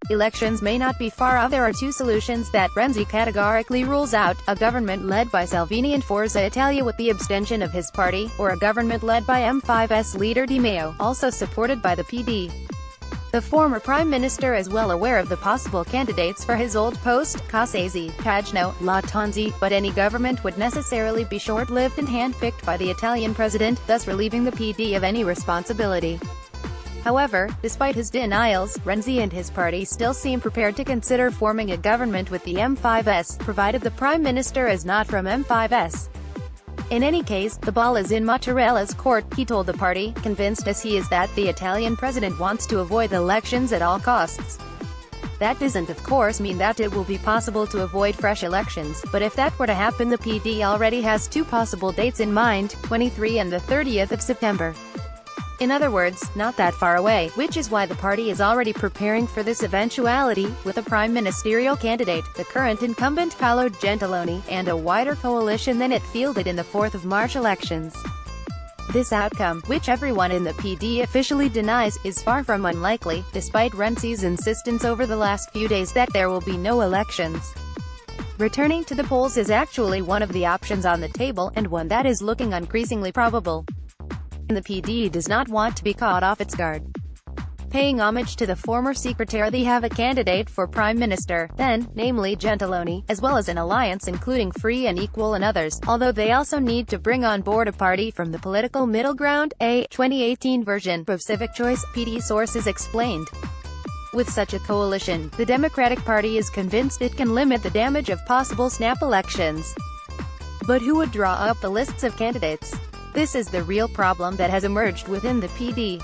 Elections may not be far off. There are two solutions that Renzi categorically rules out: a government led by Salvini and Forza Italia with the abstention of his party, or a government led by M5's leader Maio, also supported by the PD. The former prime minister is well aware of the possible candidates for his old post, Cassese, Pajno, Lattanzi, but any government would necessarily be short-lived and hand-picked by the Italian president, thus relieving the PD of any responsibility. However, despite his denials, Renzi and his party still seem prepared to consider forming a government with the M5's, provided the prime minister is not from M5's. In any case, the ball is in Mattarellas' court, he told the party, convinced as he is that the Italian president wants to avoid elections at all costs. That doesn't of course mean that it will be possible to avoid fresh elections, but if that were to happen, the PD already has two possible dates in mind, 23 and the 30th of September. In other words, not that far away, which is why the party is already preparing for this eventuality, with a prime ministerial candidate, the current incumbent Paolo Gentiloni, and a wider coalition than it fielded in the 4th of March elections. This outcome, which everyone in the PD officially denies, is far from unlikely, despite Renzi's insistence over the last few days that there will be no elections. Returning to the polls is actually one of the options on the table, and one that is looking increasingly probable. The PD does not want to be caught off its guard. Paying homage to the former secretary, they have a candidate for prime minister, then, namely Gentiloni, as well as an alliance including Free and Equal and others, although they also need to bring on board a party from the political middle ground, a 2018 version of Civic Choice, PD sources explained. With such a coalition, the Democratic Party is convinced it can limit the damage of possible snap elections. But who would draw up the lists of candidates? This is the real problem that has emerged within the PD.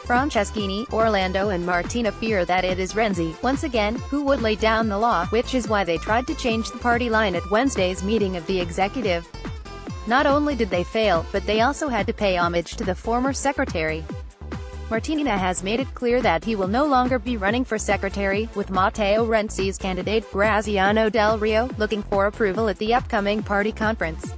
Franceschini, Orlando and Martina fear that it is Renzi, once again, who would lay down the law, which is why they tried to change the party line at Wednesday's meeting of the executive. Not only did they fail, but they also had to pay homage to the former secretary. Martina has made it clear that he will no longer be running for secretary, with Matteo Renzi's candidate, Graziano Del Rio, looking for approval at the upcoming party conference.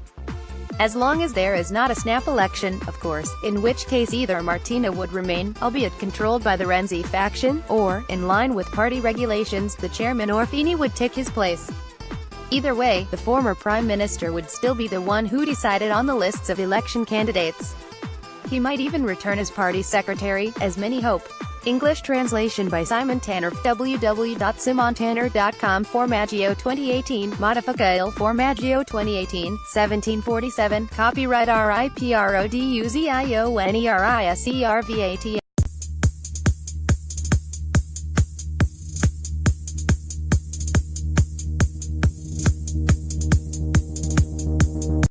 As long as there is not a snap election, of course, in which case either Martina would remain, albeit controlled by the Renzi faction, or, in line with party regulations, the chairman Orfini would take his place. Either way, the former prime minister would still be the one who decided on the lists of election candidates. He might even return as party secretary, as many hope. English translation by Simon Tanner. www.simontanner.com. Formaggio 2018. Modificail Formaggio 2018, 1747. Copyright RIPRODUZIONERISERVAT